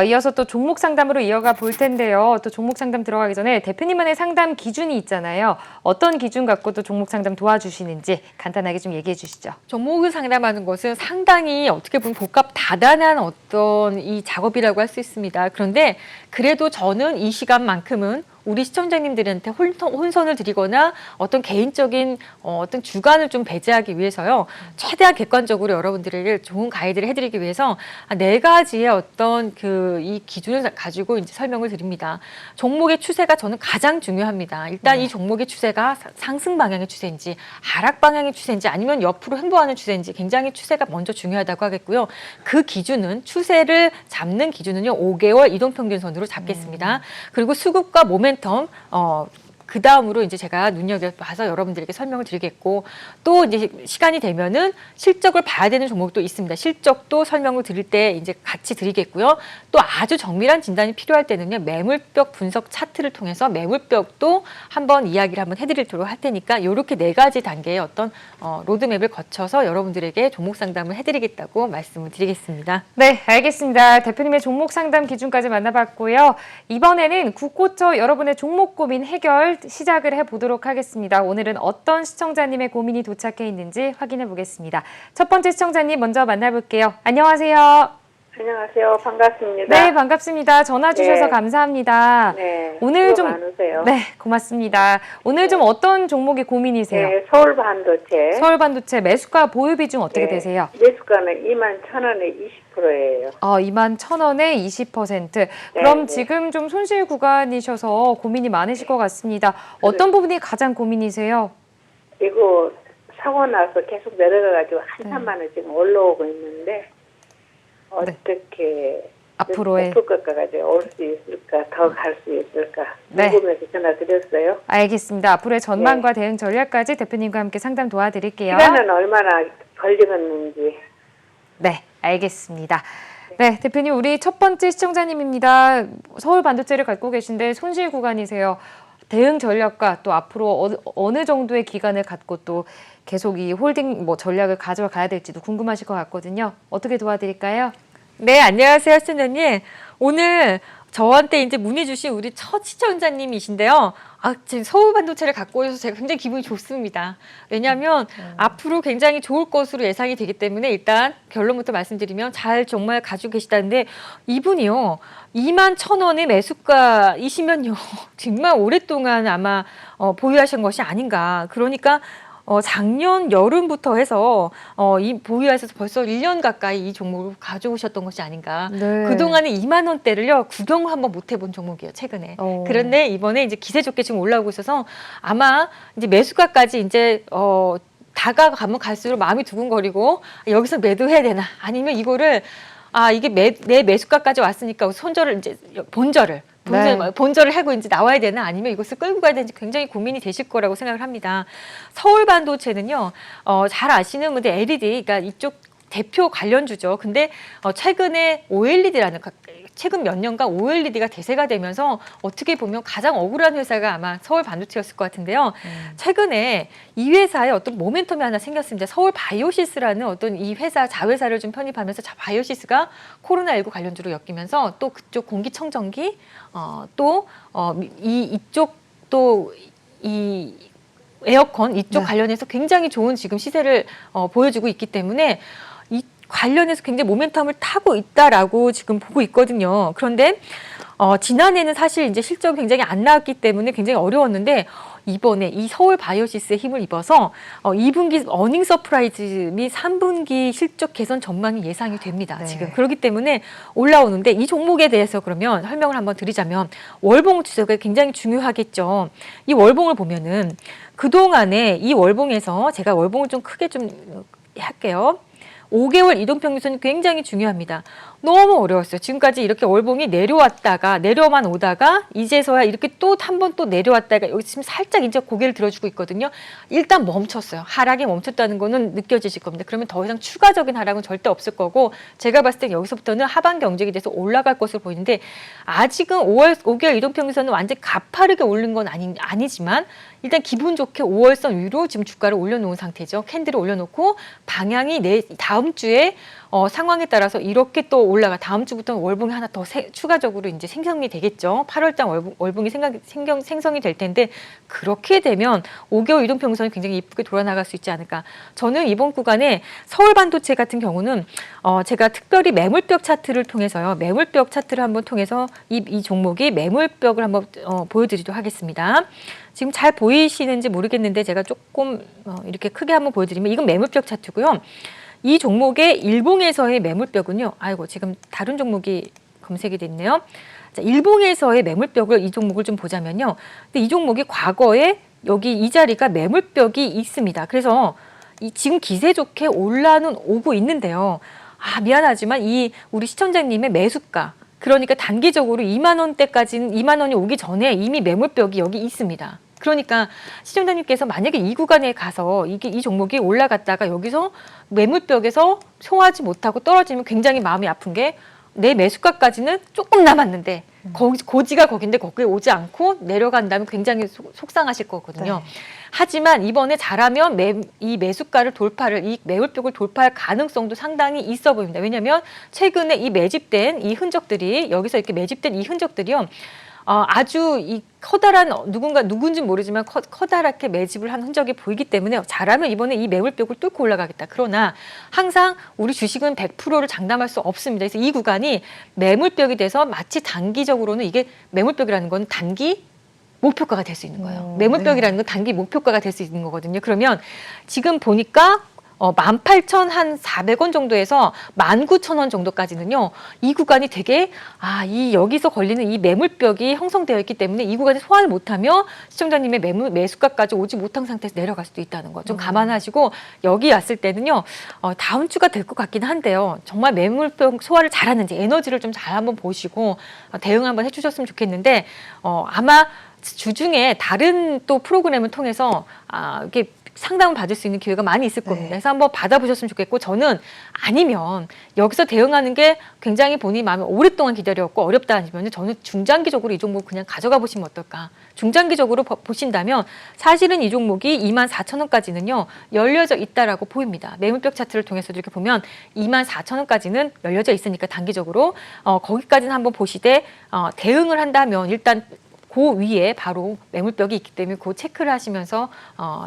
이어서 또 종목 상담으로 이어가 볼 텐데요. 또 종목 상담 들어가기 전에 대표님만의 상담 기준이 있잖아요. 어떤 기준 갖고 또 종목 상담 도와주시는지 간단하게 좀 얘기해 주시죠. 종목을 상담하는 것은 상당히 어떻게 보면 복잡다단한 어떤 이 작업이라고 할 수 있습니다. 그런데 그래도 저는 이 시간만큼은 우리 시청자님들한테 혼선을 드리거나 어떤 개인적인 어떤 주관을 좀 배제하기 위해서요. 최대한 객관적으로 여러분들에게 좋은 가이드를 해드리기 위해서 네 가지의 어떤 이 기준을 가지고 이제 설명을 드립니다. 종목의 추세가 저는 가장 중요합니다. 일단 이 종목의 추세가 상승 방향의 추세인지 하락 방향의 추세인지 아니면 옆으로 횡보하는 추세인지 굉장히 추세가 먼저 중요하다고 하겠고요. 그 기준은 추세를 잡는 기준은요. 5개월 이동평균선으로 잡겠습니다. 그리고 수급과 모멘텀 그 다음으로 이제 제가 눈여겨봐서 여러분들에게 설명을 드리겠고 또 이제 시간이 되면은 실적을 봐야 되는 종목도 있습니다. 실적도 설명을 드릴 때 이제 같이 드리겠고요. 또 아주 정밀한 진단이 필요할 때는요. 매물벽 분석 차트를 통해서 매물벽도 한번 이야기를 한번 해드리도록 할 테니까 이렇게 네 가지 단계의 어떤 로드맵을 거쳐서 여러분들에게 종목 상담을 해드리겠다고 말씀을 드리겠습니다. 네, 알겠습니다. 대표님의 종목 상담 기준까지 만나봤고요. 이번에는 국고처 여러분의 종목 고민 해결 시작을 해보도록 하겠습니다. 오늘은 어떤 시청자님의 고민이 도착해 있는지 확인해 보겠습니다. 첫 번째 시청자님 먼저 만나볼게요. 안녕하세요. 안녕하세요. 반갑습니다. 네, 반갑습니다. 전화 주셔서 네. 감사합니다. 네. 오늘 좀 많으세요. 네, 고맙습니다. 오늘 좀 어떤 종목이 고민이세요? 네, 서울 반도체. 서울 반도체 매수가 보유 비중 어떻게 네. 되세요? 매수가는 21,000원에 20%예요. 21,000원에 20%. 그럼 네. 지금 좀 손실 구간이셔서 고민이 많으실 것 같습니다. 어떤 부분이 가장 고민이세요? 이거 사고 나서 계속 내려가가지고 한참만에 지금 올라오고 있는데 어떻게 앞으로의 높을 것까지 올 수 있을까, 더 갈 수 있을까 네. 궁금해서 전화드렸어요. 알겠습니다. 앞으로의 전망과 대응 전략까지 대표님과 함께 상담 도와드릴게요. 시간은 얼마나 걸리겠는지. 네, 알겠습니다. 네, 대표님 우리 첫 번째 시청자님입니다. 서울 반도체를 갖고 계신데 손실 구간이세요. 대응 전략과 또 앞으로 어느 정도의 기간을 갖고 또 계속 이 홀딩 전략을 가져가야 될지도 궁금하실 것 같거든요. 어떻게 도와드릴까요? 네, 안녕하세요, 시청자님. 오늘 저한테 이제 문의 주신 우리 첫 시청자님이신데요. 지금 서울 반도체를 갖고 오셔서 제가 굉장히 기분이 좋습니다. 왜냐하면 앞으로 굉장히 좋을 것으로 예상이 되기 때문에 일단 결론부터 말씀드리면 잘 정말 가지고 계시다는데 이분이요. 21,000원의 매수가이시면요. 정말 오랫동안 아마 보유하신 것이 아닌가. 그러니까 작년 여름부터 해서 이 보유하셔서 벌써 1년 가까이 이 종목을 가져오셨던 것이 아닌가. 네. 그동안에 2만 원대를요 구경을 한번 못 해본 종목이에요 최근에. 그런데 이번에 이제 기세 좋게 지금 올라오고 있어서 아마 이제 매수가까지 이제 다가가면 갈수록 마음이 두근거리고 여기서 매도해야 되나 아니면 이거를 이게 내 매수가까지 왔으니까 손절을 이제 본절을 하고 이제 나와야 되나 아니면 이것을 끌고 가야 되는지 굉장히 고민이 되실 거라고 생각을 합니다. 서울 반도체는요, 잘 아시는 분들 LED, 그러니까 이쪽 대표 관련주죠. 근데 최근에 OLED라는 최근 몇 년간 OLED가 대세가 되면서 어떻게 보면 가장 억울한 회사가 아마 서울 반도체였을 것 같은데요. 최근에 이 회사에 어떤 모멘텀이 하나 생겼습니다. 서울 바이오시스라는 어떤 이 회사 자회사를 좀 편입하면서 바이오시스가 코로나19 관련주로 엮이면서 또 그쪽 공기청정기 이쪽 또 이 에어컨 이쪽 관련해서 굉장히 좋은 지금 시세를 보여주고 있기 때문에 이 관련해서 굉장히 모멘텀을 타고 있다라고 지금 보고 있거든요. 그런데 지난해는 사실 이제 실적이 굉장히 안 나왔기 때문에 굉장히 어려웠는데 이번에 이 서울 바이오시스의 힘을 입어서 2분기 어닝 서프라이즈 및 3분기 실적 개선 전망이 예상이 됩니다. 네. 지금 그렇기 때문에 올라오는데 이 종목에 대해서 그러면 설명을 한번 드리자면 월봉 추세가 굉장히 중요하겠죠. 이 월봉을 보면은 그동안에 이 월봉에서 제가 월봉을 좀 크게 좀 할게요. 5개월 이동평균선이 굉장히 중요합니다. 너무 어려웠어요. 지금까지 이렇게 월봉이 내려만 오다가 이제서야 이렇게 또 한 번 또 내려왔다가 여기 지금 살짝 이제 고개를 들어주고 있거든요. 일단 멈췄어요. 하락이 멈췄다는 거는 느껴지실 겁니다. 그러면 더 이상 추가적인 하락은 절대 없을 거고 제가 봤을 때 여기서부터는 하반 경직이 돼서 올라갈 것으로 보이는데 아직은 5개월 이동평균선은 완전히 가파르게 오른 건 아니지만 일단 기분 좋게 5월선 위로 지금 주가를 올려놓은 상태죠. 캔들을 올려놓고 방향이 다음 주에 상황에 따라서 이렇게 또 올라가 다음 주부터는 월봉이 하나 더 추가적으로 이제 생성이 되겠죠. 8월장 월봉이 생성이 될 텐데 그렇게 되면 5개월 이동평선이 굉장히 이쁘게 돌아나갈 수 있지 않을까. 저는 이번 구간에 서울 반도체 같은 경우는 제가 특별히 매물벽 차트를 통해서요. 매물벽 차트를 한번 통해서 이 종목이 매물벽을 한번 보여드리도록 하겠습니다. 지금 잘 보이시는지 모르겠는데 제가 조금 이렇게 크게 한번 보여드리면 이건 매물벽 차트고요. 이 종목의 일봉에서의 매물벽은요. 아이고 지금 다른 종목이 검색이 됐네요. 자, 일봉에서의 매물벽을 이 종목을 좀 보자면요. 근데 이 종목이 과거에 여기 이 자리가 매물벽이 있습니다. 그래서 지금 기세 좋게 올라는 오고 있는데요. 미안하지만 우리 시청자님의 매수가 그러니까 단기적으로 2만 원대까지는 2만 원이 오기 전에 이미 매물벽이 여기 있습니다. 그러니까 시청자님께서 만약에 이 구간에 가서 이 종목이 올라갔다가 여기서 매물벽에서 소화하지 못하고 떨어지면 굉장히 마음이 아픈 게 내 매수가까지는 조금 남았는데 고지가 거긴데 거기에 오지 않고 내려간다면 굉장히 속상하실 거거든요. 네. 하지만 이번에 잘하면 이 매수가를 이 매물벽을 돌파할 가능성도 상당히 있어 보입니다. 왜냐하면 최근에 이 매집된 이 흔적들이 여기서 이렇게 매집된 이 흔적들이요. 아주 이 커다란 누군지 모르지만 커다랗게 매집을 한 흔적이 보이기 때문에 잘하면 이번에 이 매물벽을 뚫고 올라가겠다. 그러나 항상 우리 주식은 100%를 장담할 수 없습니다. 그래서 이 구간이 매물벽이 돼서 마치 단기적으로는 이게 매물벽이라는 건 단기 목표가가 될 수 있는 거예요. 매물벽이라는 건 단기 목표가가 될 수 있는 거거든요. 그러면 지금 보니까 18,400원 정도에서 19,000원 정도까지는요. 이 구간이 되게 여기서 걸리는 이 매물벽이 형성되어 있기 때문에 이 구간에 소화를 못하며 시청자님의 매수가까지 오지 못한 상태에서 내려갈 수도 있다는 거 좀 감안하시고 여기 왔을 때는요. 다음 주가 될 것 같긴 한데요. 정말 매물벽 소화를 잘하는지 에너지를 좀 잘 한번 보시고 대응 한번 해주셨으면 좋겠는데 아마 주중에 다른 또 프로그램을 통해서 이렇게 상담을 받을 수 있는 기회가 많이 있을 겁니다. 그래서 한번 받아보셨으면 좋겠고 저는 아니면 여기서 대응하는 게 굉장히 본인이 마음에 오랫동안 기다렸고 어렵다 하시면 저는 중장기적으로 이 종목 그냥 가져가 보시면 어떨까. 중장기적으로 보신다면 사실은 이 종목이 24,000원까지는요. 열려져 있다라고 보입니다. 매물벽 차트를 통해서 이렇게 보면 24,000원까지는 열려져 있으니까 단기적으로 거기까지는 한번 보시되 대응을 한다면 일단 그 위에 바로 매물벽이 있기 때문에 그 체크를 하시면서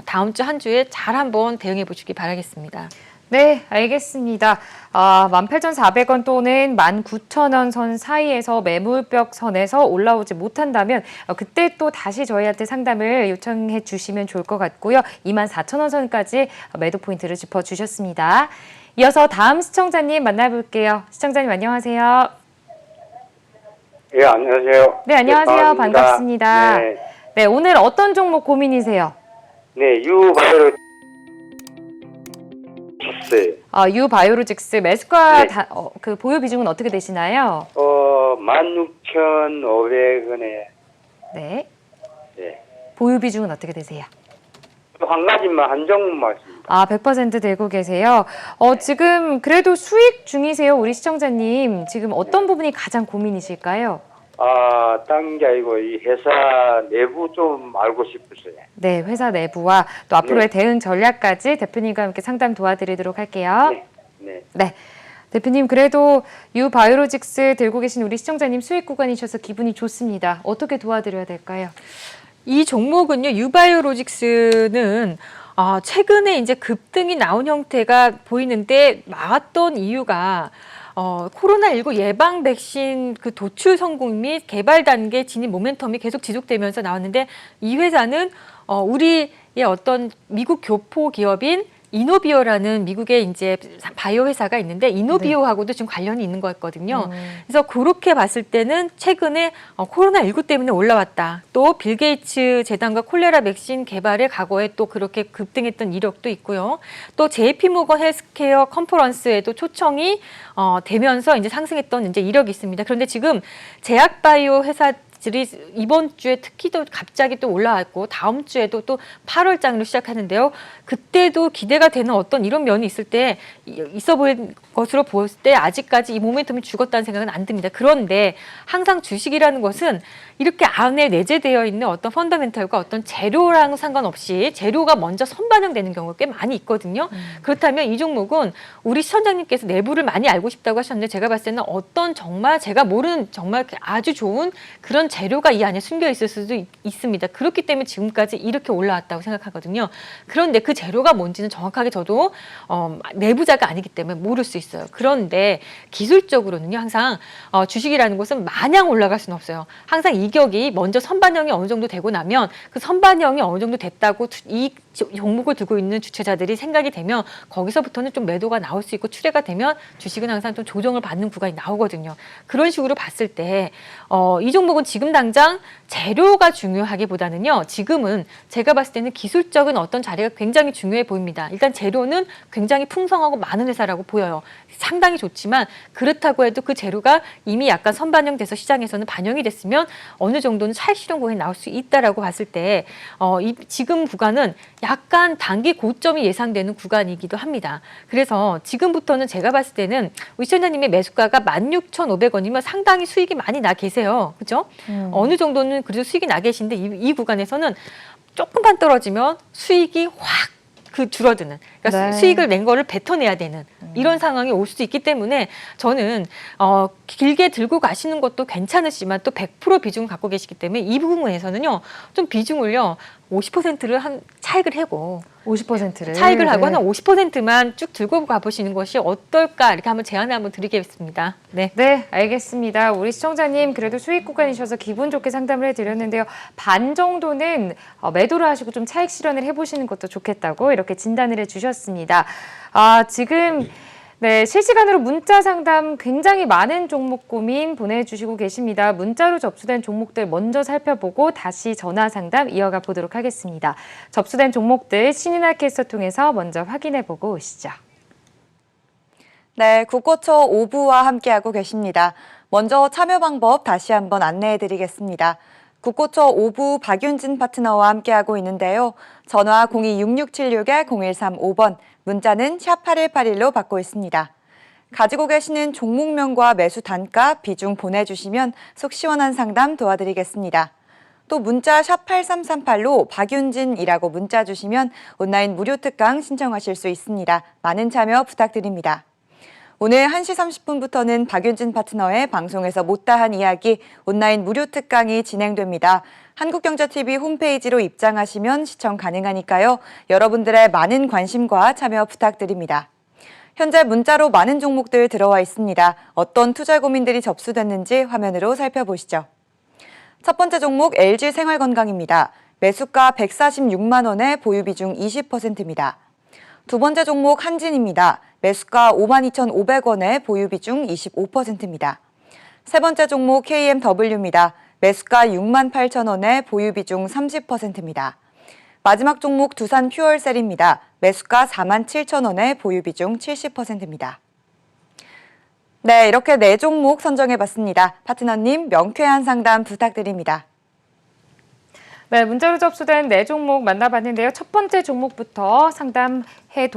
다음 주 한 주에 잘 한번 대응해 보시기 바라겠습니다. 네, 알겠습니다. 18,400원 또는 19,000원 선 사이에서 매물벽 선에서 올라오지 못한다면 그때 또 다시 저희한테 상담을 요청해 주시면 좋을 것 같고요. 24,000원 선까지 매도 포인트를 짚어주셨습니다. 이어서 다음 시청자님 만나볼게요. 시청자님 안녕하세요. 예, 안녕하세요. 네, 안녕하세요. 반갑습니다. 네, 네, 오늘 어떤 종목 고민이세요? 네, 유바이오로직스. 유바이오로직스 매수가 네. 그 보유 비중은 어떻게 되시나요? 16,500원에. 네. 네. 보유 비중은 어떻게 되세요? 한 가지만 한 종목만 있습니다. 100% 들고 계세요. 지금 그래도 수익 중이세요, 우리 시청자님. 지금 어떤 부분이 가장 고민이실까요? 딴 게 아니고 이 회사 내부 좀 알고 싶었어요. 네, 회사 내부와 또 앞으로의 대응 전략까지 대표님과 함께 상담 도와드리도록 할게요. 네. 네. 대표님, 그래도 유바이오로직스 들고 계신 우리 시청자님 수익 구간이셔서 기분이 좋습니다. 어떻게 도와드려야 될까요? 이 종목은요, 유바이오로직스는 최근에 이제 급등이 나온 형태가 보이는데 나왔던 이유가 코로나19 예방 백신 그 도출 성공 및 개발 단계 진입 모멘텀이 계속 지속되면서 나왔는데 이 회사는 우리의 어떤 미국 교포 기업인 이노비어라는 미국의 이제 바이오 회사가 있는데 이노비어하고도 지금 관련이 있는 거였거든요. 그래서 그렇게 봤을 때는 최근에 코로나19 때문에 올라왔다. 또 빌 게이츠 재단과 콜레라 백신 개발에 과거에 또 그렇게 급등했던 이력도 있고요. 또 JP 모건 헬스케어 컨퍼런스에도 초청이 되면서 이제 상승했던 이제 이력이 있습니다. 그런데 지금 제약바이오 회사 이번 주에 특히 또 갑자기 또 올라왔고 다음 주에도 또 8월장으로 시작하는데요. 그때도 기대가 되는 어떤 이런 면이 있어 보일 것으로 볼 때 아직까지 이 모멘텀이 죽었다는 생각은 안 듭니다. 그런데 항상 주식이라는 것은 이렇게 안에 내재되어 있는 어떤 펀더멘털과 어떤 재료랑 상관없이 재료가 먼저 선반영되는 경우가 꽤 많이 있거든요. 그렇다면 이 종목은 우리 시청자님께서 내부를 많이 알고 싶다고 하셨는데 제가 봤을 때는 어떤 정말 제가 모르는 정말 아주 좋은 그런 재료가 이 안에 숨겨 있을 수도 있습니다. 그렇기 때문에 지금까지 이렇게 올라왔다고 생각하거든요. 그런데 그 재료가 뭔지는 정확하게 저도 내부자가 아니기 때문에 모를 수 있어요. 그런데 기술적으로는요, 항상 주식이라는 것은 마냥 올라갈 수는 없어요. 항상 이격이 먼저 선반영이 어느 정도 되고 나면 그 선반영이 어느 정도 됐다고 이 종목을 두고 있는 주체자들이 생각이 되면 거기서부터는 좀 매도가 나올 수 있고 출회가 되면 주식은 항상 좀 조정을 받는 구간이 나오거든요. 그런 식으로 봤을 때 이 종목은 지금 당장 재료가 중요하기보다는요. 지금은 제가 봤을 때는 기술적인 어떤 자리가 굉장히 중요해 보입니다. 일단 재료는 굉장히 풍성하고 많은 회사라고 보여요. 상당히 좋지만 그렇다고 해도 그 재료가 이미 약간 선반영돼서 시장에서는 반영이 됐으면 어느 정도는 차익 실현 구간이 나올 수 있다라고 봤을 때 지금 구간은 약간 단기 고점이 예상되는 구간이기도 합니다. 그래서 지금부터는 제가 봤을 때는 우리 시청자님의 매수가가 16,500원이면 상당히 수익이 많이 나 계세요. 그죠? 어느 정도는 그래도 수익이 나 계신데 이 구간에서는 조금만 떨어지면 수익이 확 줄어드는, 그러니까 네. 수익을 낸 거를 뱉어내야 되는 이런 상황이 올 수도 있기 때문에 저는 길게 들고 가시는 것도 괜찮으시지만 또 100% 비중을 갖고 계시기 때문에 이 부분에서는요 좀 비중을요 50%를 한 차익을 하고 50%를 차익을 하고 네. 한 50%만 쭉 들고 가보시는 것이 어떨까 이렇게 한번 제안을 한번 드리겠습니다. 네. 네, 알겠습니다. 우리 시청자님 그래도 수익 구간이셔서 기분 좋게 상담을 해드렸는데요. 반 정도는 매도를 하시고 좀 차익 실현을 해보시는 것도 좋겠다고 이렇게 진단을 해주셨습니다. 지금 네, 실시간으로 문자 상담 굉장히 많은 종목 고민 보내주시고 계십니다. 문자로 접수된 종목들 먼저 살펴보고 다시 전화 상담 이어가 보도록 하겠습니다. 접수된 종목들 신인아 캐스터 통해서 먼저 확인해보고 오시죠. 네, 국고초 5부와 함께하고 계십니다. 먼저 참여 방법 다시 한번 안내해드리겠습니다. 국고초 5부 박윤진 파트너와 함께하고 있는데요. 전화 026676-0135번, 문자는 샵 8181로 받고 있습니다. 가지고 계시는 종목명과 매수 단가, 비중 보내주시면 속 시원한 상담 도와드리겠습니다. 또 문자 샵 8338로 박윤진이라고 문자 주시면 온라인 무료 특강 신청하실 수 있습니다. 많은 참여 부탁드립니다. 오늘 1시 30분부터는 박윤진 파트너의 방송에서 못다한 이야기 온라인 무료 특강이 진행됩니다. 한국경제TV 홈페이지로 입장하시면 시청 가능하니까요. 여러분들의 많은 관심과 참여 부탁드립니다. 현재 문자로 많은 종목들 들어와 있습니다. 어떤 투자 고민들이 접수됐는지 화면으로 살펴보시죠. 첫 번째 종목 LG생활건강입니다. 매수가 146만 원에 보유 비중 20%입니다. 두 번째 종목 한진입니다. 매수가 52,500원에 보유 비중 25%입니다. 세 번째 종목 KMW입니다. 매수가 68,000원에 보유 비중 30%입니다. 마지막 종목 두산 퓨얼셀입니다. 매수가 47,000원에 보유 비중 70%입니다. 네, 이렇게 4종목 선정해봤습니다. 파트너님 명쾌한 상담 부탁드립니다. 네, 문자로 접수된 4종목 만나봤는데요. 첫 번째 종목부터 상담해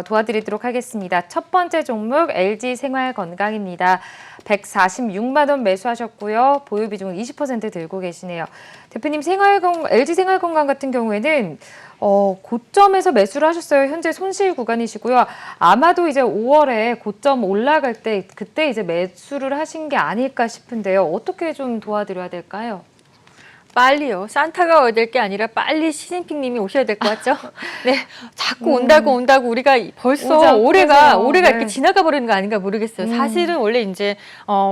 도와드리도록 하겠습니다. 첫 번째 종목 LG생활건강입니다. 146만 원 매수하셨고요. 보유 비중 20% 들고 계시네요. 대표님, LG생활건강 같은 경우에는 고점에서 매수를 하셨어요. 현재 손실 구간이시고요. 아마도 이제 5월에 고점 올라갈 때 그때 이제 매수를 하신 게 아닐까 싶은데요. 어떻게 좀 도와드려야 될까요? 빨리요. 산타가 와야 될 게 아니라 빨리 시진핑님이 오셔야 될 것 같죠? 네, 자꾸 온다고 우리가 벌써 올해가 네. 이렇게 지나가 버리는 거 아닌가 모르겠어요. 사실은 원래 이제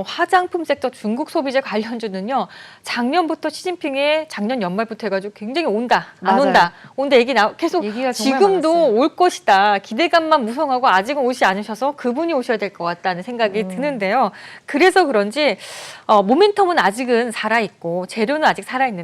화장품 섹터 중국 소비재 관련주는요, 작년부터 시진핑의 작년 연말부터 해가지고 굉장히 온다, 안 맞아요. 온다 얘기 계속 얘기가 정말 지금도 많았어요. 올 것이다. 기대감만 무성하고 아직은 오지 않으셔서 그분이 오셔야 될 것 같다는 생각이 드는데요. 그래서 그런지 모멘텀은 아직은 살아있고 재료는 아직 살아있는데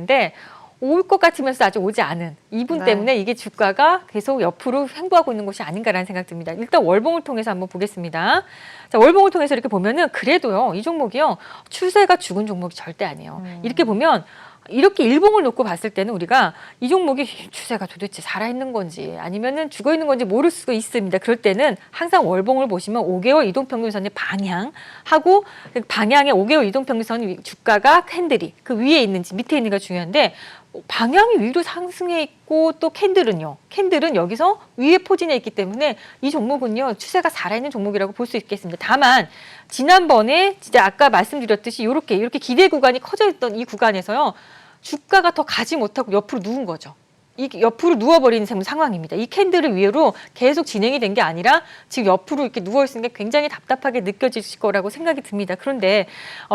올 것 같으면서 아직 오지 않은 이분 네. 때문에 이게 주가가 계속 옆으로 횡보하고 있는 것이 아닌가라는 생각 듭니다. 일단 월봉을 통해서 한번 보겠습니다. 자, 월봉을 통해서 이렇게 보면은 그래도요, 이 종목이요, 추세가 죽은 종목이 절대 아니에요. 이렇게 보면 이렇게 일봉을 놓고 봤을 때는 우리가 이 종목이 추세가 도대체 살아있는 건지 아니면은 죽어있는 건지 모를 수가 있습니다. 그럴 때는 항상 월봉을 보시면 5개월 이동평균선의 방향하고 방향의 5개월 이동평균선 주가가 캔들이 그 위에 있는지 밑에 있는지가 중요한데 방향이 위로 상승해 있고 또 캔들은 여기서 위에 포진해 있기 때문에 이 종목은요 추세가 살아있는 종목이라고 볼 수 있겠습니다. 다만 지난번에 진짜 아까 말씀드렸듯이 이렇게 기대 구간이 커져 있던 이 구간에서요 주가가 더 가지 못하고 옆으로 누운 거죠. 이 옆으로 누워버리는 상황입니다. 이 캔들을 위로 계속 진행이 된 게 아니라 지금 옆으로 이렇게 누워있는 게 굉장히 답답하게 느껴지실 거라고 생각이 듭니다. 그런데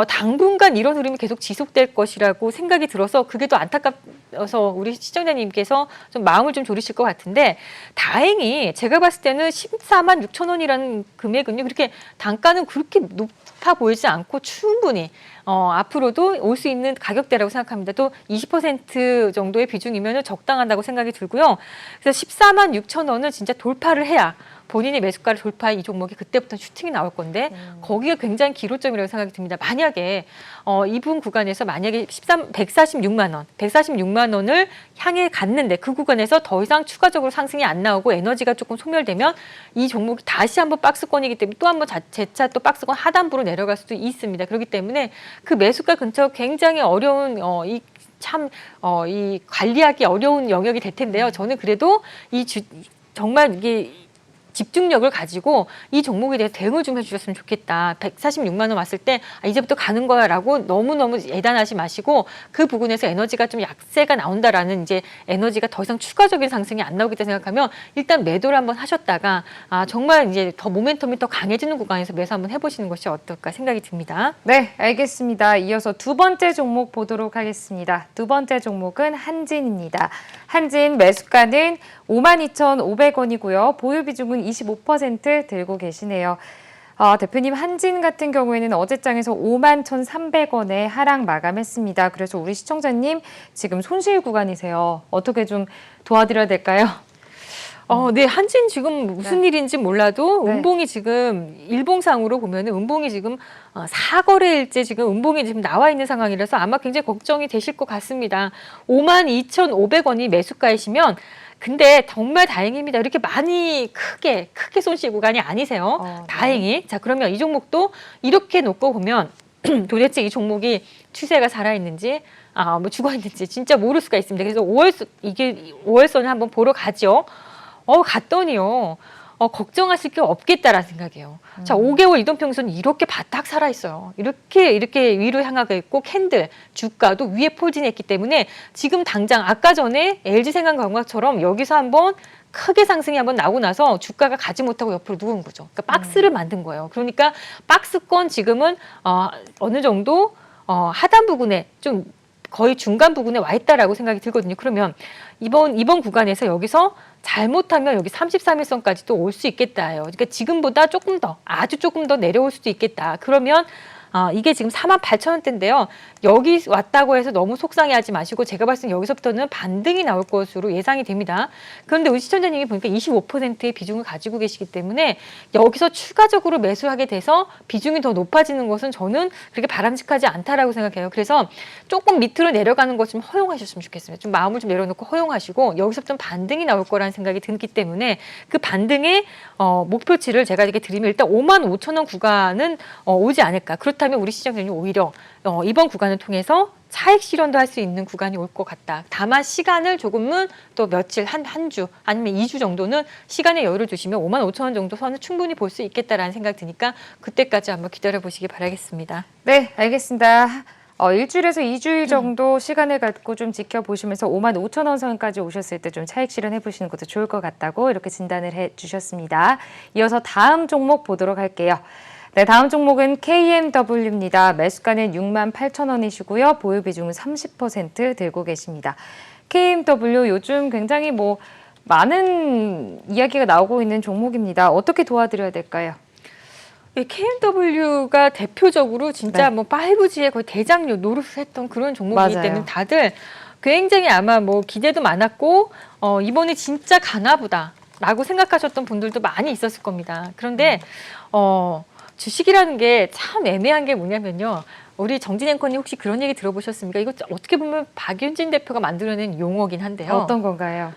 당분간 이런 흐름이 계속 지속될 것이라고 생각이 들어서 그게 더 안타까워서 우리 시청자님께서 좀 마음을 좀 졸이실 것 같은데 다행히 제가 봤을 때는 14만 6천 원이라는 금액은요 그렇게 단가는 그렇게 높아 보이지 않고 충분히 앞으로도 올 수 있는 가격대라고 생각합니다. 또 20% 정도의 비중이면 적당하다고 생각이 들고요. 그래서 14만 6천 원을 진짜 돌파를 해야 본인의 매수가를 돌파해 이 종목이 그때부터 슈팅이 나올 건데 거기가 굉장히 기로점이라고 생각이 듭니다. 만약에 이분 구간에서 만약에 146만 원을 향해 갔는데 그 구간에서 더 이상 추가적으로 상승이 안 나오고 에너지가 조금 소멸되면 이 종목이 다시 한번 박스권이기 때문에 또 한번 재차 또 박스권 하단부로 내려갈 수도 있습니다. 그렇기 때문에 그 매수가 근처 굉장히 어려운 이 관리하기 어려운 영역이 될 텐데요. 저는 그래도 정말 이게 집중력을 가지고 이 종목에 대해서 대응을 좀 해주셨으면 좋겠다. 146만 원 왔을 때 이제부터 가는 거야 라고 너무너무 예단하지 마시고 그 부분에서 에너지가 좀 약세가 나온다라는 이제 에너지가 더 이상 추가적인 상승이 안 나오겠다 생각하면 일단 매도를 한번 하셨다가 정말 이제 더 모멘텀이 더 강해지는 구간에서 매수 한번 해보시는 것이 어떨까 생각이 듭니다. 네, 알겠습니다. 이어서 두 번째 종목 보도록 하겠습니다. 두 번째 종목은 한진입니다. 한진 매수가는 52,500원이고요. 보유 비중은 25% 들고 계시네요. 대표님, 한진 같은 경우에는 어제장에서 51,300원에 하락 마감했습니다. 그래서 우리 시청자님 지금 손실 구간이세요. 어떻게 좀 도와드려야 될까요? 네, 한진 지금 무슨 일인지 몰라도 네. 음봉이 지금 일봉상으로 보면은 음봉이 지금 4거래일째 지금 음봉이 지금 나와 있는 상황이라서 아마 굉장히 걱정이 되실 것 같습니다. 52,500원이 매수가이시면 근데 정말 다행입니다. 이렇게 많이 크게 손실 구간이 아니세요. 네. 다행히. 자, 그러면 이 종목도 이렇게 놓고 보면 도대체 이 종목이 추세가 살아있는지 뭐 죽어있는지 진짜 모를 수가 있습니다. 그래서 5월선을 한번 보러 가죠. 갔더니요. 걱정하실 게 없겠다라는 생각이에요. 자, 5개월 이동평균선 이렇게 바닥 살아있어요. 이렇게 위로 향하고 있고 캔들, 주가도 위에 포진했기 때문에 지금 당장 아까 전에 LG생활건강처럼 여기서 한번 크게 상승이 한번 나고 나서 주가가 가지 못하고 옆으로 누운 거죠. 그러니까 박스를 만든 거예요. 그러니까 박스권 지금은 어느 정도 하단 부분에 좀 거의 중간 부분에 와 있다라고 생각이 들거든요. 그러면 이번 구간에서 여기서 잘못하면 여기 33일선까지도 올 수 있겠다요. 그러니까 지금보다 아주 조금 더 내려올 수도 있겠다. 그러면 이게 지금 48,000원대인데요. 여기 왔다고 해서 너무 속상해하지 마시고 제가 봤을 때 여기서부터는 반등이 나올 것으로 예상이 됩니다. 그런데 우리 시청자님이 보니까 25%의 비중을 가지고 계시기 때문에 여기서 추가적으로 매수하게 돼서 비중이 더 높아지는 것은 저는 그렇게 바람직하지 않다라고 생각해요. 그래서 조금 밑으로 내려가는 것 좀 허용하셨으면 좋겠습니다. 좀 마음을 좀 내려놓고 허용하시고 여기서부터는 반등이 나올 거라는 생각이 들기 때문에 그 반등의 목표치를 제가 이렇게 드리면 일단 55,000원 구간은 오지 않을까. 그렇다면 우리 시장자님 오히려 이번 구간을 통해서 차익 실현도 할 수 있는 구간이 올 것 같다. 다만 시간을 조금은 또 며칠 한 주 아니면 2주 정도는 시간의 여유를 두시면 55,000원 정도 선을 충분히 볼 수 있겠다라는 생각이 드니까 그때까지 한번 기다려 보시기 바라겠습니다. 네, 알겠습니다. 일주일에서 2주일 정도 시간을 갖고 좀 지켜보시면서 55,000원 선까지 오셨을 때 좀 차익 실현해 보시는 것도 좋을 것 같다고 이렇게 진단을 해주셨습니다. 이어서 다음 종목 보도록 할게요. 네, 다음 종목은 KMW입니다. 매수가는 68,000원이시고요. 보유 비중은 30% 들고 계십니다. KMW 요즘 굉장히 많은 이야기가 나오고 있는 종목입니다. 어떻게 도와드려야 될까요? KMW가 대표적으로 진짜 네. 5G의 거의 대장 노릇을 했던 그런 종목이기 맞아요. 때문에 다들 굉장히 아마 뭐 기대도 많았고 이번에 진짜 가나 보다라고 생각하셨던 분들도 많이 있었을 겁니다. 그런데 주식이라는 게 참 애매한 게 뭐냐면요. 우리 정진 앵커님 혹시 그런 얘기 들어보셨습니까? 이거 어떻게 보면 박윤진 대표가 만들어낸 용어긴 한데요. 어떤 건가요?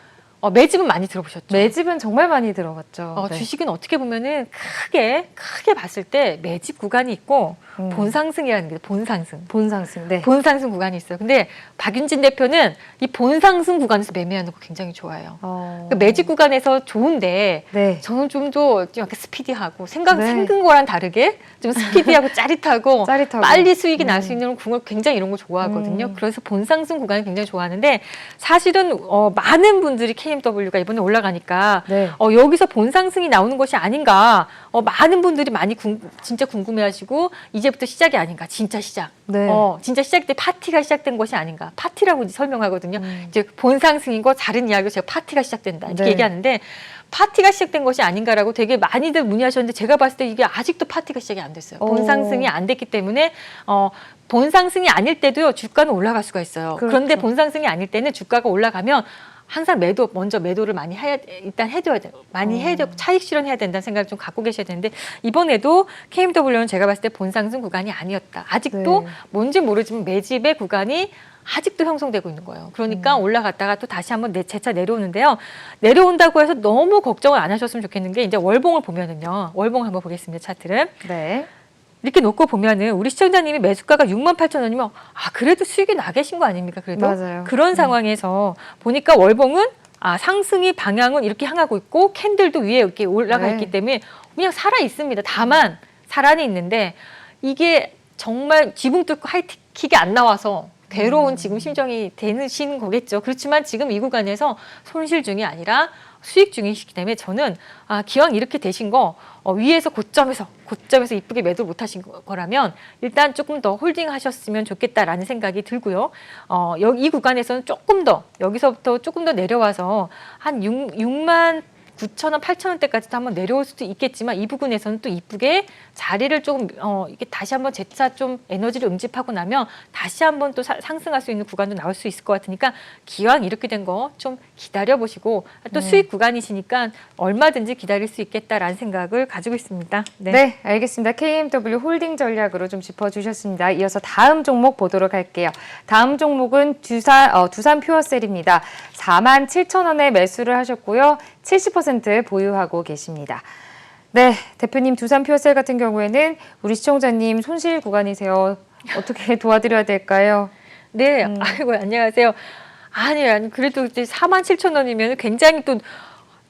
매집은 많이 들어보셨죠? 매집은 정말 많이 들어봤죠. 네. 주식은 어떻게 보면은 크게 봤을 때 매집 구간이 있고 본상승이라는 게 본상승. 본상승. 네. 본상승 구간이 있어요. 근데 박윤진 대표는 이 본상승 구간에서 매매하는 거 굉장히 좋아해요. 그러니까 매집 구간에서 좋은데 네. 저는 좀 더 약간 스피디하고 생각 네. 생긴 거랑 다르게 좀 스피디하고 짜릿하고 짜릿하고. 빨리 수익이 날 수 있는 구간 굉장히 이런 거 좋아하거든요. 그래서 본상승 구간을 굉장히 좋아하는데 사실은 많은 분들이 KMW가 이번에 올라가니까 네. 여기서 본상승이 나오는 것이 아닌가. 많은 분들이 많이 진짜 궁금해하시고 이제부터 시작이 아닌가. 진짜 시작. 네. 진짜 시작 때 파티가 시작된 것이 아닌가. 파티라고 이제 설명하거든요. 이제 본상승인 거 다른 이야기로 제가 파티가 시작된다 이렇게 네. 얘기하는데 파티가 시작된 것이 아닌가라고 되게 많이들 문의하셨는데 제가 봤을 때 이게 아직도 파티가 시작이 안 됐어요. 본상승이 안 됐기 때문에 본상승이 아닐 때도요 주가는 올라갈 수가 있어요. 그렇죠. 그런데 본상승이 아닐 때는 주가가 올라가면 항상 먼저 매도를 많이 일단 해둬야 돼요. 많이 차익 실현해야 된다는 생각을 좀 갖고 계셔야 되는데 이번에도 KMW는 제가 봤을 때 본상승 구간이 아니었다. 아직도 네. 뭔지 모르지만 매집의 구간이 아직도 형성되고 있는 거예요. 그러니까 올라갔다가 또 다시 한번 재차 내려오는데요. 내려온다고 해서 너무 걱정을 안 하셨으면 좋겠는 게 이제 월봉을 보면은요. 월봉 한번 보겠습니다. 차트를. 네. 이렇게 놓고 보면은 우리 시청자님이 매수가가 68,000원이면 그래도 수익이 나 계신 거 아닙니까? 그래도 맞아요. 그런 상황에서 보니까 월봉은 상승이 방향은 이렇게 향하고 있고 캔들도 위에 이렇게 올라가 네. 있기 때문에 그냥 살아 있습니다. 다만 살아는 있는데 이게 정말 지붕 뚫고 하이킥이 안 나와서 괴로운 지금 심정이 되시는 거겠죠. 그렇지만 지금 이 구간에서 손실 중이 아니라 수익 중이시기 때문에 저는 기왕 이렇게 되신 거 위에서 고점에서 이쁘게 매도 못 하신 거라면 일단 조금 더 홀딩 하셨으면 좋겠다라는 생각이 들고요. 이 구간에서는 조금 더 여기서부터 조금 더 내려와서 한 6만 9,000원, 8,000원대까지도 한번 내려올 수도 있겠지만 이 부분에서는 또 이쁘게 자리를 조금 이게 다시 한번 재차 좀 에너지를 응집하고 나면 다시 한번 또 상승할 수 있는 구간도 나올 수 있을 것 같으니까 기왕 이렇게 된 거 좀 기다려 보시고 또 수익 구간이시니까 얼마든지 기다릴 수 있겠다라는 생각을 가지고 있습니다. 네, 알겠습니다. KMW 홀딩 전략으로 좀 짚어주셨습니다. 이어서 다음 종목 보도록 할게요. 다음 종목은 두산 퓨어셀입니다. 47,000원에 매수를 하셨고요. 70% 보유하고 계십니다. 네, 대표님 두산 퓨어셀 같은 경우에는 우리 시청자님 손실 구간이세요. 어떻게 도와드려야 될까요? 네, 아이고 안녕하세요. 아니 그래도 이제 47,000원이면 굉장히 또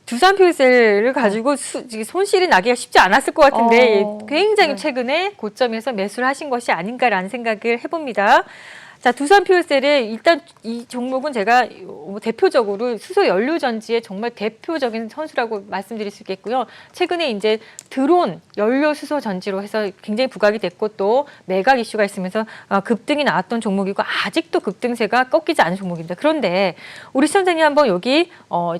두산 퓨어셀을 가지고 손실이 나기가 쉽지 않았을 것 같은데 굉장히 네. 최근에 고점에서 매수를 하신 것이 아닌가라는 생각을 해봅니다. 자, 두산 퓨어셀의 일단 이 종목은 제가 대표적으로 수소 연료 전지의 정말 대표적인 선수라고 말씀드릴 수 있겠고요. 최근에 이제 드론 연료 수소 전지로 해서 굉장히 부각이 됐고 또 매각 이슈가 있으면서 급등이 나왔던 종목이고 아직도 급등세가 꺾이지 않은 종목입니다. 그런데 우리 시청자님 한번 여기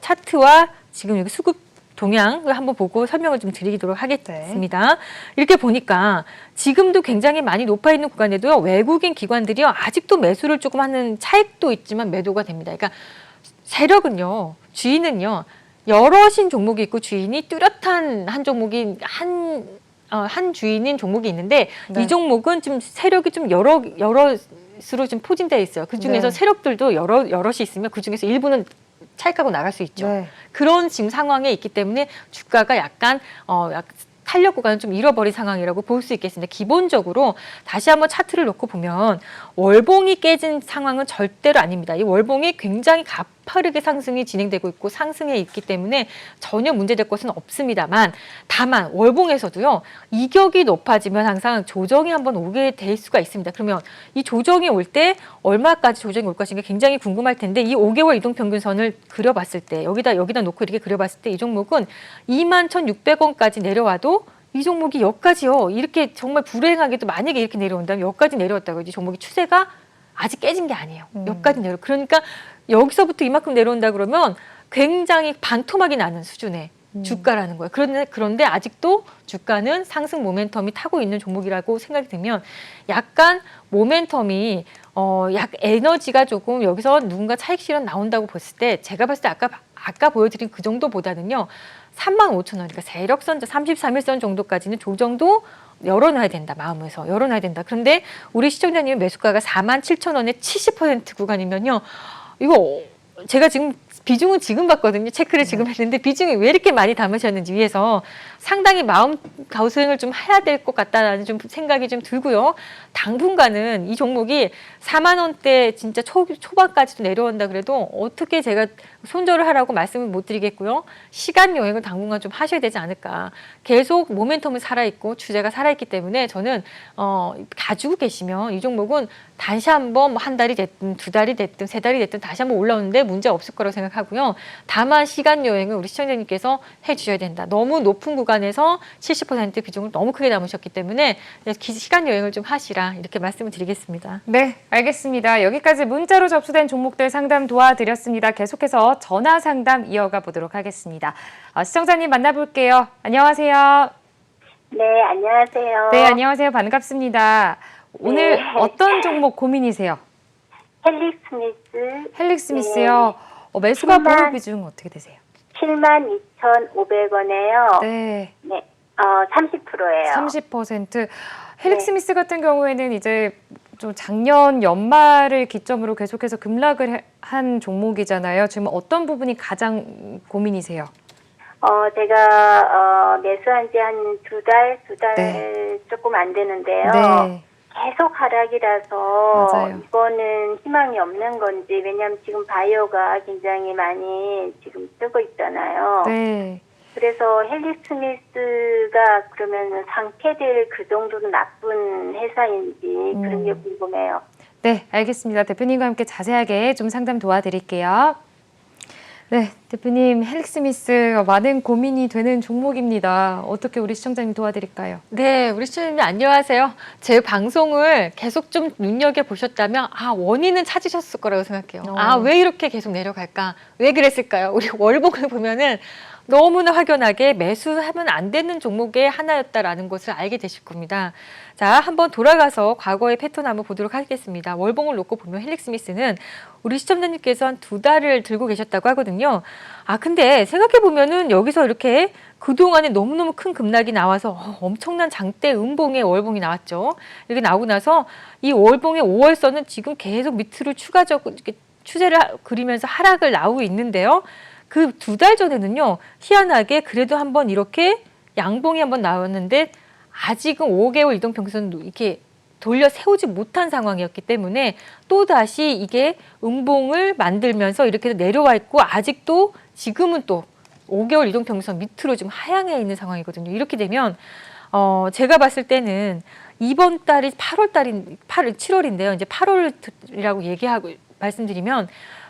차트와 지금 여기 수급 동향을 한번 보고 설명을 좀 드리도록 하겠습니다. 이렇게 보니까 지금도 굉장히 많이 높아 있는 구간에도요. 외국인 기관들이요. 아직도 매수를 조금 하는 차익도 있지만 매도가 됩니다. 그러니까 세력은요. 주인은요. 여럿인 종목이 있고 주인이 뚜렷한 한 종목이 한 주인인 종목이 있는데 네. 이 종목은 좀 세력이 좀 여럿으로 좀 포진되어 있어요. 그중에서 네. 세력들도 여럿이 있으면 그중에서 일부는 차익하고 나갈 수 있죠. 네. 그런 지금 상황에 있기 때문에 주가가 약간 탄력 구간을 좀 잃어버린 상황이라고 볼 수 있겠습니다. 기본적으로 다시 한번 차트를 놓고 보면 월봉이 깨진 상황은 절대로 아닙니다. 이 월봉이 굉장히 가파르게 상승이 진행되고 있고 상승해 있기 때문에 전혀 문제될 것은 없습니다만 다만 월봉에서도요. 이격이 높아지면 항상 조정이 한번 오게 될 수가 있습니다. 그러면 이 조정이 올 때 얼마까지 조정이 올 것인가 굉장히 궁금할 텐데 이 5개월 이동평균선을 그려봤을 때 여기다 놓고 이렇게 그려봤을 때 이 종목은 21,600원까지 내려와도 이 종목이 여기까지요. 이렇게 정말 불행하게도 만약에 이렇게 내려온다면 여기까지 내려왔다고 이 종목이 추세가 아직 깨진 게 아니에요. 여기까지 그러니까 여기서부터 이만큼 내려온다 그러면 굉장히 반토막이 나는 수준의 주가라는 거예요. 그런데 아직도 주가는 상승 모멘텀이 타고 있는 종목이라고 생각이 들면 약간 모멘텀이 약 에너지가 조금 여기서 누군가 차익 실현 나온다고 봤을 때 제가 봤을 때 아까 보여드린 그 정도보다는요. 35,000원, 그러니까 세력선 33일선 정도까지는 조정도 열어놔야 된다. 마음에서 열어놔야 된다. 그런데 우리 시청자님의 매수가가 47,000원에 70% 구간이면요. 이거 제가 지금 비중은 지금 봤거든요. 체크를 지금 했는데 비중이 왜 이렇게 많이 담으셨는지 위해서 상당히 마음 가우스윙을 좀 해야 될 것 같다는 좀 생각이 좀 들고요. 당분간은 이 종목이 4만 원대 진짜 초반까지도 내려온다 그래도 어떻게 제가 손절을 하라고 말씀을 못 드리겠고요. 시간 여행을 당분간 좀 하셔야 되지 않을까. 계속 모멘텀은 살아있고 주제가 살아있기 때문에 저는 가지고 계시면 이 종목은 다시 한번 한 달이 됐든 두 달이 됐든 세 달이 됐든 다시 한번 올라오는데 문제 없을 거라고 생각하고요. 다만 시간 여행을 우리 시청자님께서 해주셔야 된다. 너무 높은 구간에서 70% 비중을 너무 크게 담으셨기 때문에 시간 여행을 좀 하시라 이렇게 말씀을 드리겠습니다. 네, 알겠습니다. 여기까지 문자로 접수된 종목들 상담 도와드렸습니다. 계속해서 전화 상담 이어가 보도록 하겠습니다. 시청자님 만나볼게요. 안녕하세요. 네, 안녕하세요. 네, 안녕하세요. 반갑습니다. 오늘 네. 어떤 종목 고민이세요? 헬릭스미스. 헬릭스미스요. 매수가 신발. 보유 비중 어떻게 되세요? 72,500원에요. 네, 네, 30%예요. 30%. 헬릭스미스 같은 경우에는 이제 좀 작년 연말을 기점으로 계속해서 급락을 한 종목이잖아요. 지금 어떤 부분이 가장 고민이세요? 제가 매수한 지 한 두 달 네. 조금 안 되는데요. 네, 계속 하락이라서 맞아요. 이거는 희망이 없는 건지, 왜냐하면 지금 바이오가 굉장히 많이 지금 뜨고 있잖아요. 네. 그래서 헬릭스미스가 그러면 상폐될 그 정도로 나쁜 회사인지 그런 게 궁금해요. 네, 알겠습니다. 대표님과 함께 자세하게 좀 상담 도와드릴게요. 네, 대표님, 헬릭스미스 많은 고민이 되는 종목입니다. 어떻게 우리 시청자님 도와드릴까요? 네, 우리 시청자님 안녕하세요. 제 방송을 계속 좀 눈여겨보셨다면 원인은 찾으셨을 거라고 생각해요. 왜 이렇게 계속 내려갈까? 왜 그랬을까요? 우리 월봉을 보면은 너무나 확연하게 매수하면 안 되는 종목의 하나였다라는 것을 알게 되실 겁니다. 자, 한번 돌아가서 과거의 패턴 한번 보도록 하겠습니다. 월봉을 놓고 보면 헬릭스미스는 우리 시청자님께서 한 두 달을 들고 계셨다고 하거든요. 근데 생각해보면은 여기서 이렇게 그동안에 너무너무 큰 급락이 나와서 엄청난 장대 음봉의 월봉이 나왔죠. 이렇게 나오고 나서 이 월봉의 5월선은 지금 계속 밑으로 추가적으로 이렇게 추세를 그리면서 하락을 나오고 있는데요. 그 두 달 전에는요, 희한하게 그래도 한번 이렇게 양봉이 한번 나왔는데 아직은 5개월 이동평균선 이렇게 돌려 세우지 못한 상황이었기 때문에 또다시 이게 음봉을 만들면서 이렇게 내려와 있고 아직도 지금은 또 5개월 이동평균선 밑으로 좀 하향해 있는 상황이거든요. 이렇게 되면 제가 봤을 때는 이번 달이 7월인데요. 이제 8월이라고 얘기하고 말씀드리면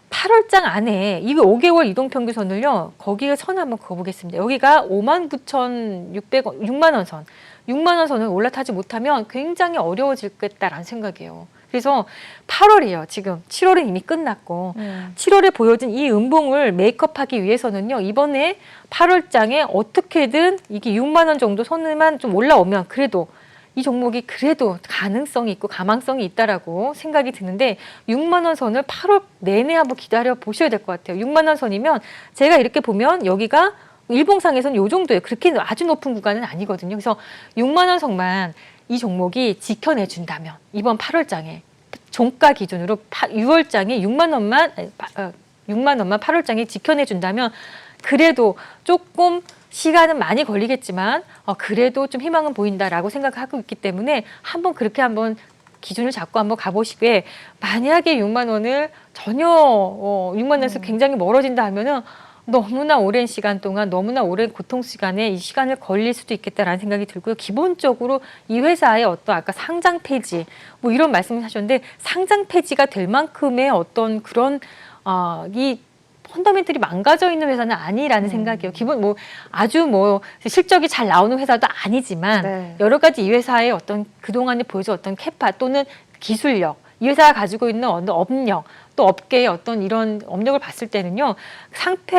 8월장 안에 이거 5개월 이동평균선을요. 거기에 선 한번 그어보겠습니다. 여기가 59,600원, 6만 원 선. 6만 원 선을 올라타지 못하면 굉장히 어려워지겠다라는 생각이에요. 그래서 8월이에요. 지금 7월은 이미 끝났고 7월에 보여진 이 음봉을 메이크업하기 위해서는요. 이번에 8월장에 어떻게든 이게 6만 원 정도 선을만 좀 올라오면 그래도 이 종목이 그래도 가능성이 있고 가망성이 있다라고 생각이 드는데 6만 원 선을 8월 내내 한번 기다려 보셔야 될 것 같아요. 6만 원 선이면 제가 이렇게 보면 여기가 일봉상에서는 이 정도예요. 그렇게 아주 높은 구간은 아니거든요. 그래서 6만 원 선만 이 종목이 지켜내준다면 이번 8월장에 종가 기준으로 6월장에 6만 원만 8월장에 지켜내준다면 그래도 조금 시간은 많이 걸리겠지만 그래도 좀 희망은 보인다라고 생각하고 있기 때문에 한번 기준을 잡고 한번 가보시되 만약에 6만 원을 전혀 6만 원에서 굉장히 멀어진다 하면은 너무나 오랜 시간 동안 너무나 오랜 고통 시간에 이 시간을 걸릴 수도 있겠다라는 생각이 들고요. 기본적으로 이 회사의 어떤 아까 상장 폐지 뭐 이런 말씀을 하셨는데 상장 폐지가 될 만큼의 어떤 그런 이 펀더멘털이 망가져 있는 회사는 아니라는 생각이에요. 기본 아주 실적이 잘 나오는 회사도 아니지만 네. 여러 가지 이 회사의 어떤 그동안에 보여준 어떤 캐파 또는 기술력, 이 회사가 가지고 있는 어떤 업력 또 업계의 어떤 이런 업력을 봤을 때는요,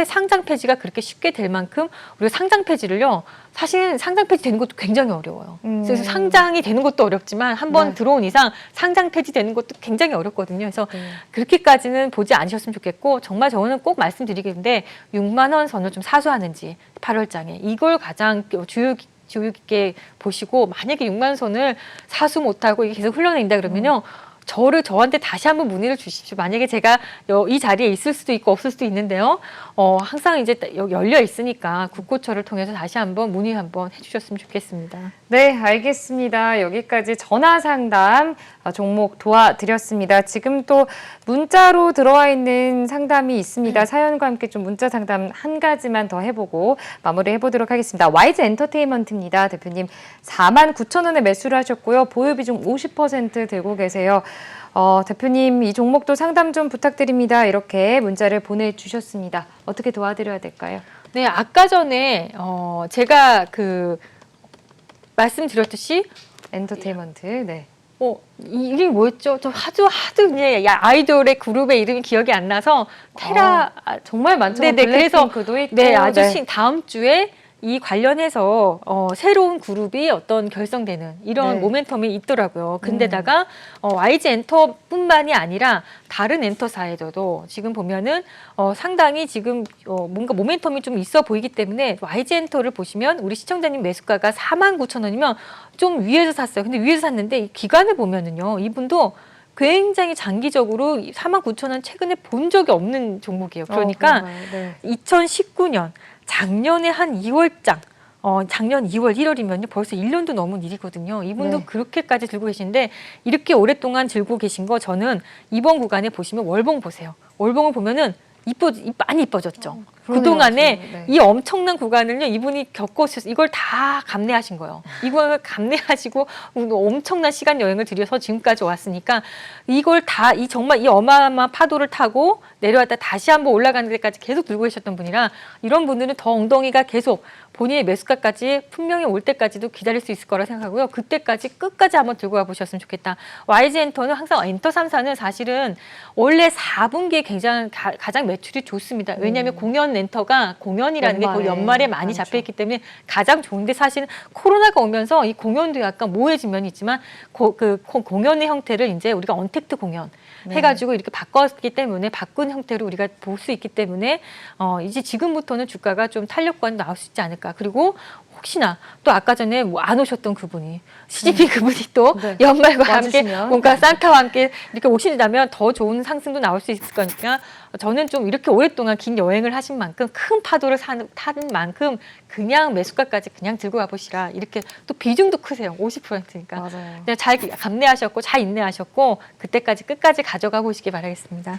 상장 폐지가 그렇게 쉽게 될 만큼 우리가 상장 폐지를요, 사실 상장 폐지 되는 것도 굉장히 어려워요. 그래서 상장이 되는 것도 어렵지만 한번 네. 들어온 이상 상장 폐지 되는 것도 굉장히 어렵거든요. 그래서 네. 그렇게까지는 보지 않으셨으면 좋겠고, 정말 저는 꼭 말씀드리겠는데 6만 원 선을 좀 사수하는지 8월장에 이걸 가장 주의 깊게 보시고, 만약에 6만 원 선을 사수 못하고 이게 계속 흘러낸다 그러면요, 저한테 다시 한번 문의를 주십시오. 만약에 제가 이 자리에 있을 수도 있고 없을 수도 있는데요. 항상 이제 열려 있으니까 국고처를 통해서 다시 한번 문의 한번 해주셨으면 좋겠습니다. 네, 알겠습니다. 여기까지 전화 상담 종목 도와드렸습니다. 지금 또 문자로 들어와 있는 상담이 있습니다. 사연과 함께 좀 문자 상담 한 가지만 더 해보고 마무리 해보도록 하겠습니다. YG 엔터테인먼트입니다. 대표님 49,000원에 매수를 하셨고요. 보유 비중 50% 들고 계세요. 대표님 이 종목도 상담 좀 부탁드립니다. 이렇게 문자를 보내주셨습니다. 어떻게 도와드려야 될까요? 네, 아까 전에 제가 말씀드렸듯이 엔터테인먼트. 네. 이게 뭐였죠? 저 하도 그냥 아이돌의 그룹의 이름이 기억이 안 나서 테라 정말 많죠. 네네, 그래서 블랙핑크도 있고. 네, 아주 다음 주에 이 관련해서 새로운 그룹이 어떤 결성되는 이런 네. 모멘텀이 있더라고요. 근데다가 YG 엔터뿐만이 아니라 다른 엔터사에도 지금 보면은 상당히 지금 뭔가 모멘텀이 좀 있어 보이기 때문에 YG 엔터를 보시면 우리 시청자님 매수가가 49,000원이면 좀 위에서 샀어요. 근데 위에서 샀는데 이 기간을 보면은요, 이분도 굉장히 장기적으로 49,000원 최근에 본 적이 없는 종목이에요. 그러니까 네. 2019년 작년에 한 2월장, 작년 2월, 1월이면요 벌써 1년도 넘은 일이거든요. 이분도 네. 그렇게까지 들고 계신데 이렇게 오랫동안 들고 계신 거 저는 이번 구간에 보시면 월봉 보세요. 월봉을 보면은 많이 이뻐졌죠. 그러네요, 그동안에 지금. 네. 이 엄청난 구간을요, 이분이 겪으셔서 이걸 다 감내하신 거예요. 이걸 감내하시고 엄청난 시간 여행을 들여서 지금까지 왔으니까 이걸 다 정말 이 어마어마한 파도를 타고 내려왔다 다시 한번 올라가는 데까지 계속 들고 계셨던 분이라, 이런 분들은 더 엉덩이가 계속 본인의 매수가까지 분명히 올 때까지도 기다릴 수 있을 거라 생각하고요. 그때까지 끝까지 한번 들고 가보셨으면 좋겠다. YG 엔터는 항상 엔터 3사는 사실은 원래 4분기에 가장 매출이 좋습니다. 왜냐하면 공연 엔터가 공연이라는 게 거의 연말에 많이 잡혀있기 때문에 가장 좋은데, 사실은 코로나가 오면서 이 공연도 약간 모호해진 면이 있지만 공연의 형태를 이제 우리가 언택트 공연 해가지고 이렇게 바꿨기 때문에, 바꾼 형태로 우리가 볼 수 있기 때문에 이제 지금부터는 주가가 좀 탄력권 나올 수 있지 않을까. 그리고 혹시나 또 아까 전에 안 오셨던 그분이 CGP 그분이 또 네. 연말과 함께 와주시면. 뭔가 산타와 함께 이렇게 오신다면 더 좋은 상승도 나올 수 있을 거니까, 저는 좀 이렇게 오랫동안 긴 여행을 하신 만큼 큰 파도를 타는 만큼 그냥 매수가까지 그냥 들고 가보시라. 이렇게 또 비중도 크세요. 50%니까. 맞아요. 잘 감내하셨고 잘 인내하셨고 그때까지 끝까지 가져가 보시기 바라겠습니다.